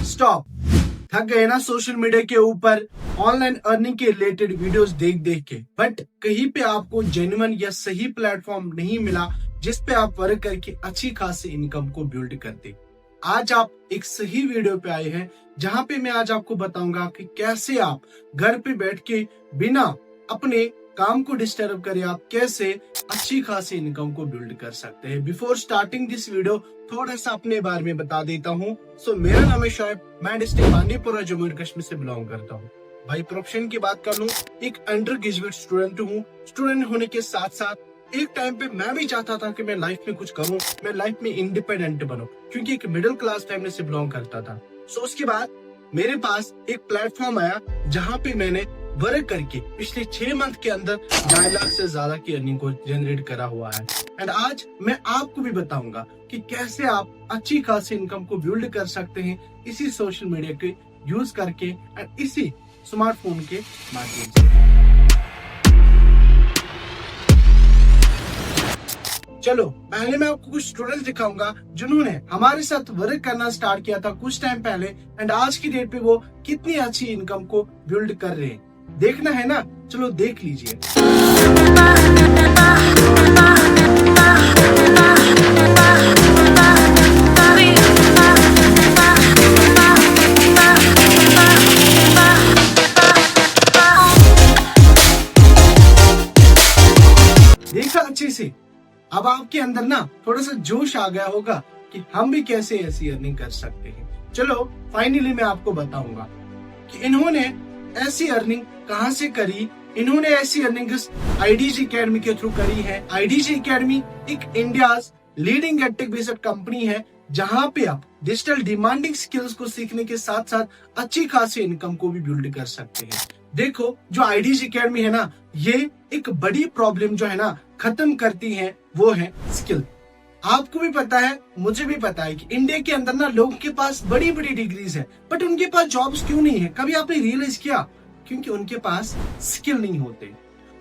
Stop. थक गए ना सोशल मीडिया के ऊपर ऑनलाइन अर्निंग के रिलेटेड वीडियोस देख देख के, बट कहीं पे आपको जेन्युइन या सही प्लेटफॉर्म नहीं मिला जिस पे आप वर्क करके अच्छी खासी इनकम को बिल्ड करते। आज आप एक सही वीडियो पे आए हैं जहां पे मैं आज आपको बताऊंगा कि कैसे आप घर पे बैठ के बिना अपने काम को डिस्टर्ब करे आप कैसे अच्छी खासी इनकम को बिल्ड कर सकते हैं। बिफोर स्टार्टिंग दिस वीडियो थोड़ा सा अपने बारे में बता देता हूँ। मेरा नाम है शोएब, मैं डिस्ट्रिक्ट बांदीपुरा जम्मू एंड कश्मीर से बिलोंग करता हूँ। भाई प्रोफेशन की बात कर लूँ, एक अंडर ग्रेजुएट स्टूडेंट हूँ। स्टूडेंट होने के साथ साथ एक टाइम पे मैं भी चाहता था कि मैं लाइफ में कुछ करूँ, मैं लाइफ में इंडिपेंडेंट बनूं, क्योंकि एक मिडिल क्लास फैमिली से बिलोंग करता था। उसके बाद मेरे पास एक प्लेटफॉर्म आया जहाँ पे मैंने वर्क करके पिछले 6 मंथ के अंदर 2 लाख से ज्यादा की अर्निंग को जनरेट करा हुआ है। एंड आज मैं आपको भी बताऊंगा कि कैसे आप अच्छी खासी इनकम को बिल्ड कर सकते हैं इसी सोशल मीडिया के यूज करके एंड इसी स्मार्टफोन के माध्यम से। चलो पहले मैं आपको कुछ स्टूडेंट्स दिखाऊंगा जिन्होंने हमारे साथ वर्क करना स्टार्ट किया था कुछ टाइम पहले एंड आज की डेट पे वो कितनी अच्छी इनकम को बिल्ड कर रहे हैं। देखना है ना, चलो देख लीजिए। देखा अच्छे से, अब आपके अंदर ना थोड़ा सा जोश आ गया होगा कि हम भी कैसे ऐसी अर्निंग कर सकते हैं। चलो फाइनली मैं आपको बताऊंगा कि इन्होंने ऐसी अर्निंग कहां से करी। इन्होंने ऐसी अर्निंग आईडीजी एकेडमी के थ्रू करी है। आईडीजी एकेडमी एक India's leading edtech based company है जहां पे आप डिजिटल डिमांडिंग स्किल्स को सीखने के साथ साथ अच्छी खासी इनकम को भी बिल्ड कर सकते हैं। देखो जो आईडीजी एकेडमी है ना, ये एक बड़ी प्रॉब्लम जो है ना खत्म करती है, वो है स्किल। आपको भी पता है, मुझे भी पता है कि इंडिया के अंदर ना लोगों के पास बड़ी बड़ी डिग्रीज है बट उनके पास जॉब्स क्यों नहीं है। कभी आपने रियलाइज किया? क्योंकि उनके पास स्किल नहीं होते।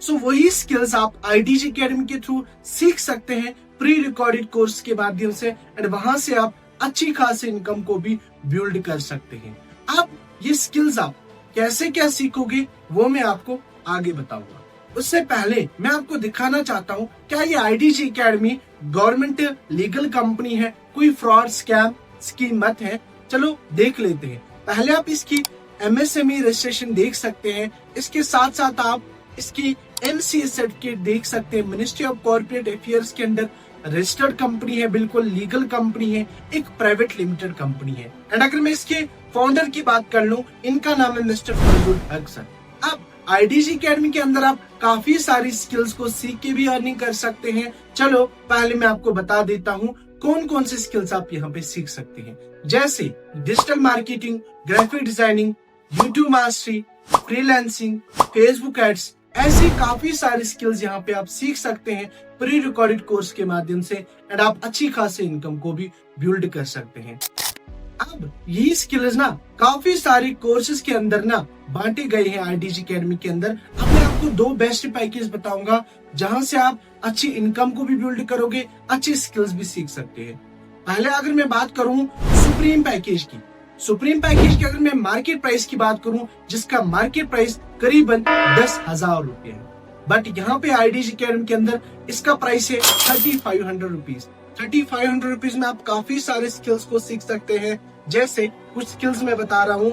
वही स्किल्स आप आईडीजी एकेडमी के थ्रू सीख सकते हैं प्री रिकॉर्डेड कोर्स के माध्यम से एंड वहां से आप अच्छी खासी इनकम को भी बिल्ड कर सकते हैं। अब ये स्किल्स आप कैसे क्या सीखोगे वो मैं आपको आगे बताऊंगा। उससे पहले मैं आपको दिखाना चाहता हूँ क्या ये IDG academy government legal company है, कोई फ्रॉड स्कैम स्कीम मत है। चलो देख लेते हैं। पहले आप इसकी एमएसएमई रजिस्ट्रेशन देख सकते हैं, इसके साथ साथ आप इसकी एमसीए सर्टिफिकेट देख सकते हैं। मिनिस्ट्री ऑफ कॉर्पोरेट अफेयर्स के अंदर रजिस्टर्ड कंपनी है, बिल्कुल लीगल कंपनी है, एक प्राइवेट लिमिटेड कंपनी है। एंड अगर मैं इसके फाउंडर की बात कर लूं, इनका नाम है मिस्टर फजलुल हक सर। अब आईडीजी एकेडमी के अंदर आप काफी सारी स्किल्स को सीख के भी अर्निंग कर सकते हैं। चलो पहले मैं आपको बता देता हूँ कौन कौन से स्किल्स आप यहाँ पे सीख सकते हैं, जैसे digital marketing, graphic designing, YouTube mastery, freelancing, Facebook ads. ऐसी काफी सारी स्किल्स यहाँ पे आप सीख सकते हैं प्री रिकॉर्डेड कोर्स के माध्यम से एंड आप अच्छी खासी इनकम को भी बिल्ड कर सकते हैं। अब यही स्किल्स ना काफी सारे कोर्सेज के अंदर ना बांटे गए हैं आईडीजी एकेडमी के अंदर। अब मैं आपको 2 बेस्ट पैकेज बताऊंगा जहां से आप अच्छी इनकम को भी बिल्ड करोगे, अच्छी स्किल्स भी सीख सकते हैं। पहले अगर मैं बात करूं सुप्रीम पैकेज की, सुप्रीम पैकेज की अगर मैं मार्केट प्राइस की बात करूं जिसका मार्केट प्राइस करीबन 10,000 रुपए है, बट यहाँ पे आईडीजी एकेडमी के अंदर इसका प्राइस है 3,500 रुपीज। 3,500 रुपीज में आप काफी सारे स्किल्स को सीख सकते हैं। जैसे कुछ स्किल्स मैं बता रहा हूँ,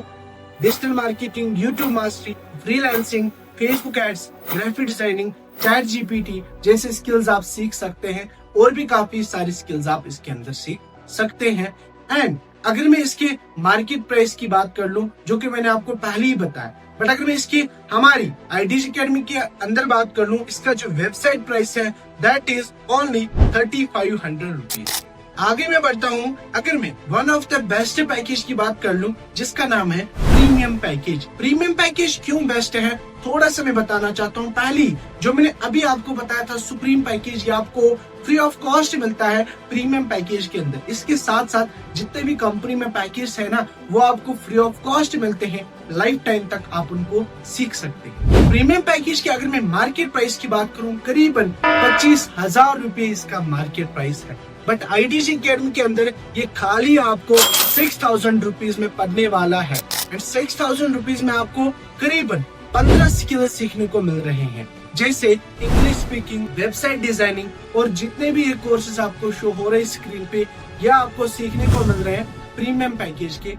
digital marketing, YouTube mastery, freelancing, Facebook ads, graphic designing, chat GPT जैसे स्किल्स आप सीख सकते हैं। और भी काफी सारी स्किल्स आप इसके अंदर सीख सकते हैं। एंड अगर मैं इसके मार्केट प्राइस की बात कर लूं, जो कि मैंने आपको पहले ही बताया, बट अगर मैं इसकी हमारी आईडीजी एकेडमी के अंदर बात कर लूं, इसका जो वेबसाइट प्राइस है दैट इज ओनली 3,500 रुपीज। आगे मैं बढ़ता हूँ, अगर मैं one of the best package की बात कर लूं जिसका नाम है प्रीमियम पैकेज। प्रीमियम पैकेज क्यों बेस्ट है थोड़ा सा मैं बताना चाहता हूँ। पहली जो मैंने अभी आपको बताया था सुप्रीम पैकेज, ये आपको फ्री ऑफ कॉस्ट मिलता है प्रीमियम पैकेज के अंदर। इसके साथ साथ जितने भी कंपनी में पैकेज है ना वो आपको फ्री ऑफ कॉस्ट मिलते हैं, लाइफ टाइम तक आप उनको सीख सकते हैं। प्रीमियम पैकेज की अगर मैं मार्केट प्राइस की बात करूँ, करीबन 25,000 रुपए इसका मार्केट प्राइस है। बट IDG अकेडमी के अंदर ये खाली आपको 6000 रुपीज में पढ़ने वाला है। एंड 6000 रुपीज में आपको करीबन 15 स्किल्स सीखने को मिल रहे हैं, जैसे इंग्लिश स्पीकिंग, वेबसाइट डिजाइनिंग और जितने भी ये कोर्सेज आपको शो हो रहे हैं स्क्रीन पे, यह आपको सीखने को मिल रहे हैं प्रीमियम पैकेज के।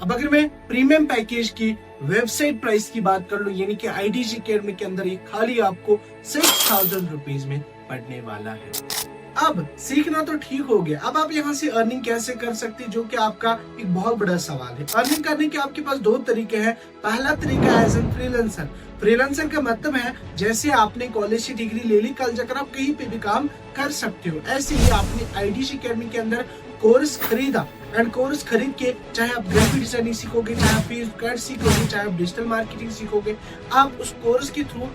अब अगर मैं प्रीमियम पैकेज की वेबसाइट प्राइस की बात कर लूं, यानी कि IDG अकेडमी के अंदर ये खाली आपको 6000 रुपीज में पढ़ने वाला है। अब सीखना तो ठीक हो गया, अब आप यहाँ से अर्निंग कैसे कर सकते हैं, जो कि आपका एक बहुत बड़ा सवाल है। अर्निंग करने के आपके पास दो तरीके हैं। पहला तरीका है एज एन फ्रीलांसर। फ्रीलांसर का मतलब है जैसे आपने कॉलेज की डिग्री ले ली, कल जाकर आप कहीं पे भी काम कर सकते हो। ऐसे ही आपने IDG अकेडमी के अंदर कोर्स खरीदा एंड कोर्स खरीद के चाहे आप ग्राफिक डिजाइनिंग सीखोगे, चाहे आप फेसबुक एड सीखोगे, चाहे आप डिजिटल मार्केटिंग सीखोगे, आप उस कोर्स के थ्रू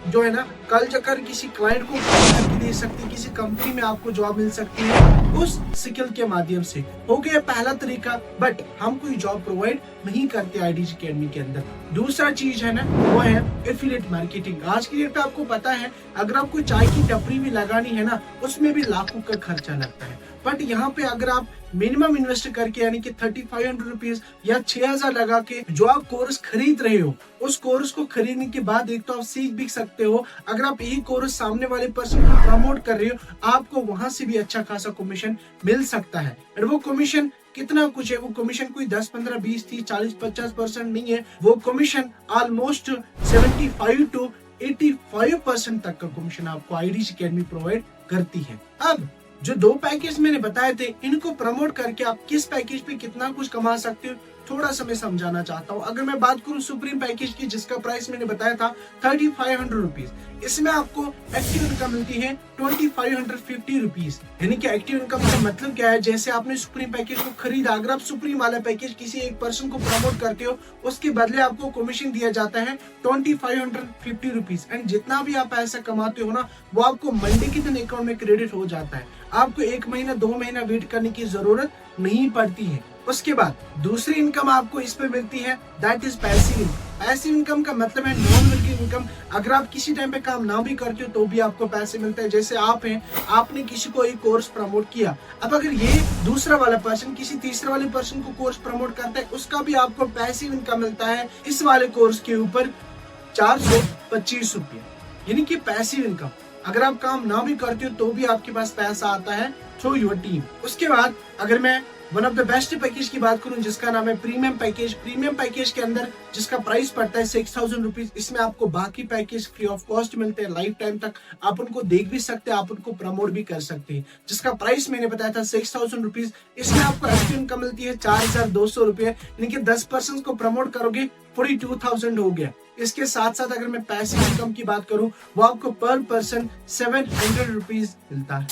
जो है ना कल जाकर किसी क्लाइंट को करके दे सकते हैं, किसी कंपनी में आपको जॉब मिल सकती है उस स्किल के माध्यम से। हो गया पहला तरीका, बट हम कोई जॉब प्रोवाइड नहीं करते IDG अकेडमी के अंदर। दूसरा चीज है ना वो है एफिलिएट मार्केटिंग। आज की डेट पे आपको पता है अगर आपको चाय की टपरी भी लगानी है ना, उसमें भी लाखों का खर्चा लगता है। बट यहाँ पे अगर आप मिनिमम इन्वेस्ट करके यानी कि 3500 रुपीज या 6000 लगा के जो आप कोर्स खरीद रहे हो, उस कोर्स को खरीदने के बाद एक तो आप सीख भी सकते हो। अगर आप यही कोर्स सामने वाले पर्सन को प्रमोट कर रहे हो, आपको वहां से भी अच्छा खासा कमीशन मिल सकता है। और वो कमीशन कितना कुछ है, वो कमीशन कोई 10, 15, 20, 30, 40, 50% नहीं है। वो कमीशन ऑलमोस्ट 75 to 85% तक का कमीशन आपको IDG अकेडमी प्रोवाइड करती है। अब जो दो पैकेज मैंने बताए थे, इनको प्रमोट करके आप किस पैकेज पे कितना कुछ कमा सकते हो, थोड़ा सा मैं समझाना चाहता हूँ। अगर मैं बात करूँ सुप्रीम पैकेज की, जिसका प्राइस मैंने बताया था 3500 रुपीज, इसमें आपको एक्टिव इनकम मिलती है 2550 रुपीज। यानी कि एक्टिव इनकम का मतलब क्या है, जैसे आपने सुप्रीम पैकेज को खरीदा, अगर आप सुप्रीम वाला पैकेज किसी एक पर्सन को प्रमोट करते हो, उसके बदले आपको कमीशन दिया जाता है 2550 रुपीज। एंड जितना भी आप पैसा कमाते हो ना, वो आपको मंडे के दिन अकाउंट में क्रेडिट हो जाता है। आपको 1 महीना 2 महीना वेट करने की जरूरत नहीं पड़ती है। उसके बाद दूसरी इनकम आपको इस पे मिलती है, that is passive income. Passive income का मतलब है नॉन वर्किंग इनकम। अगर आप किसी टाइम पे काम ना भी करते हो तो भी आपको पैसे मिलते हैं। जैसे आप हैं, आपने किसी को एक कोर्स प्रमोट किया, अब अगर ये दूसरा वाला पर्सन किसी तीसरे वाले पर्सन को कोर्स प्रमोट करता है, उसका भी आपको पैसिव इनकम मिलता है इस वाले कोर्स के ऊपर 425 रुपये, यानी कि पैसिव इनकम। अगर आप काम ना भी करते हो तो भी आपके पास पैसा आता है थ्रू योर टीम। उसके बाद अगर मैं one of the best package की बात करूं, जिसका नाम है प्रीमियम पैकेज। प्रीमियम पैकेज के अंदर जिसका प्राइस पड़ता है 6000 रुपीज, इसमें आपको बाकी पैकेज फ्री ऑफ कॉस्ट मिलते हैं। लाइफ टाइम तक आप उनको देख भी सकते हैं, आप उनको प्रमोट भी कर सकते हैं। जिसका प्राइस मैंने बताया था 6000 रुपीज, इसमें आपको एक्टिव इनकम मिलती है 4200 रुपए, यानी कि 10 पर्सन को प्रमोट करोगे 42,000 हो गया। इसके साथ साथ अगर मैं पैसिव इनकम की बात करूं, वो आपको पर पर्सन 700 रुपीज मिलता है।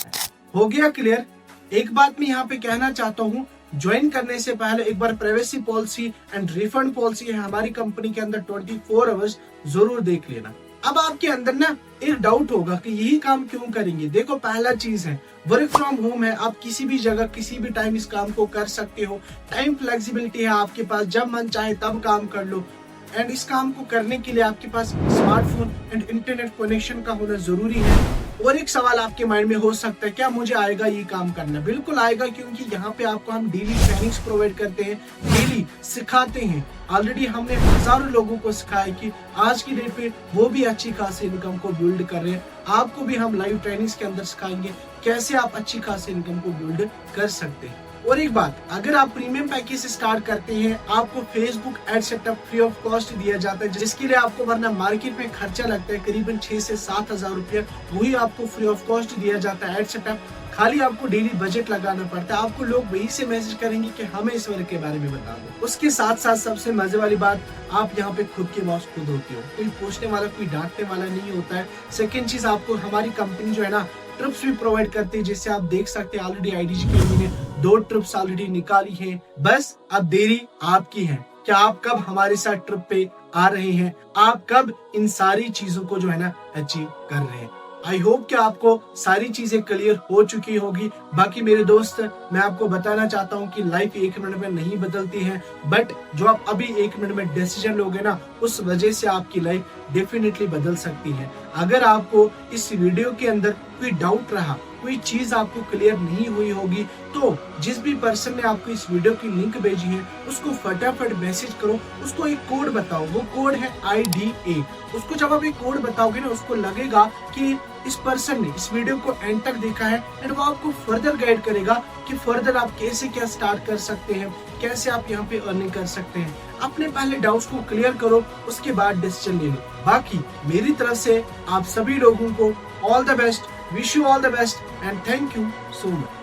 हो गया क्लियर? एक बात मैं यहाँ पे कहना चाहता हूँ, ज्वाइन करने से पहले एक बार privacy policy and refund policy है हमारी कंपनी के अंदर 24 आवर्स जरूर देख लेना। अब आपके अंदर ना एक डाउट होगा कि यही काम क्यों करेंगे। देखो, पहला चीज है वर्क फ्रॉम होम है, आप किसी भी जगह किसी भी टाइम इस काम को कर सकते हो। टाइम फ्लेक्सिबिलिटी है आपके पास, जब मन चाहे तब काम कर लो। एंड इस काम को करने के लिए आपके पास स्मार्टफोन एंड इंटरनेट कनेक्शन का होना जरूरी है। और एक सवाल आपके माइंड में हो सकता है, क्या मुझे आएगा ये काम करना? बिल्कुल आएगा, क्योंकि यहाँ पे आपको हम डेली ट्रेनिंग्स प्रोवाइड करते हैं, डेली सिखाते हैं। ऑलरेडी हमने हजारों लोगों को सिखाया कि आज की डेट पे वो भी अच्छी खासी इनकम को बिल्ड कर रहे हैं। आपको भी हम लाइव ट्रेनिंग्स के अंदर सिखाएंगे कैसे आप अच्छी खासी इनकम को बिल्ड कर सकते हैं। और एक बात, अगर आप प्रीमियम पैकेज से स्टार्ट करते हैं, आपको Facebook ad setup free of cost दिया जाता है, जिसके लिए आपको वरना मार्केट में खर्चा लगता है करीबन 6 से 7 हजार रुपया, वही आपको फ्री ऑफ कॉस्ट दिया जाता है एड सेटअप। खाली आपको डेली बजट लगाना पड़ता है। आपको लोग वही से मैसेज करेंगे कि हमें इस वर्क के बारे में बता दो। उसके साथ साथ सबसे मजे वाली बात, आप यहाँ पे खुद के बॉस खुद होते हो, कोई पूछने वाला कोई डांटने वाला नहीं होता है। सेकेंड चीज, आपको हमारी कंपनी जो है ना ट्रिप्स भी प्रोवाइड करती है, जिससे आप देख सकते हैं ऑलरेडी IDG अकेडमी ने 2 ट्रिप्स ऑलरेडी निकाली है। बस अब देरी आपकी है, क्या आप कब हमारे साथ ट्रिप पे आ रहे हैं, आप कब इन सारी चीजों को जो है ना अचीव कर रहे हैं। आई होप कि आपको सारी चीजें क्लियर हो चुकी होगी। बाकी मेरे दोस्त, मैं आपको बताना चाहता हूँ कि लाइफ 1 मिनट में नहीं बदलती है, बट जो आप अभी 1 मिनट में डिसीजन लोगे ना, उस वजह से आपकी लाइफ डेफिनेटली बदल सकती है। अगर आपको इस वीडियो के अंदर कोई डाउट रहा कोई चीज आपको क्लियर नहीं हुई होगी तो जिस भी पर्सन ने आपको इस वीडियो की लिंक भेजी है उसको फटाफट मैसेज करो, उसको एक कोड बताओ, वो कोड है IDA। उसको जब आप एक कोड बताओगे ना उसको लगेगा कि इस पर्सन ने इस वीडियो को एंड तक देखा है एंड वो आपको फर्दर गाइड करेगा कि फर्दर आप कैसे क्या स्टार्ट कर सकते हैं, कैसे आप यहाँ पे अर्निंग कर सकते हैं। अपने पहले डाउट्स को क्लियर करो, उसके बाद डिसीजन ले लो। बाकी मेरी तरफ से आप सभी लोगों को all the best, wish you all the best and thank you so much.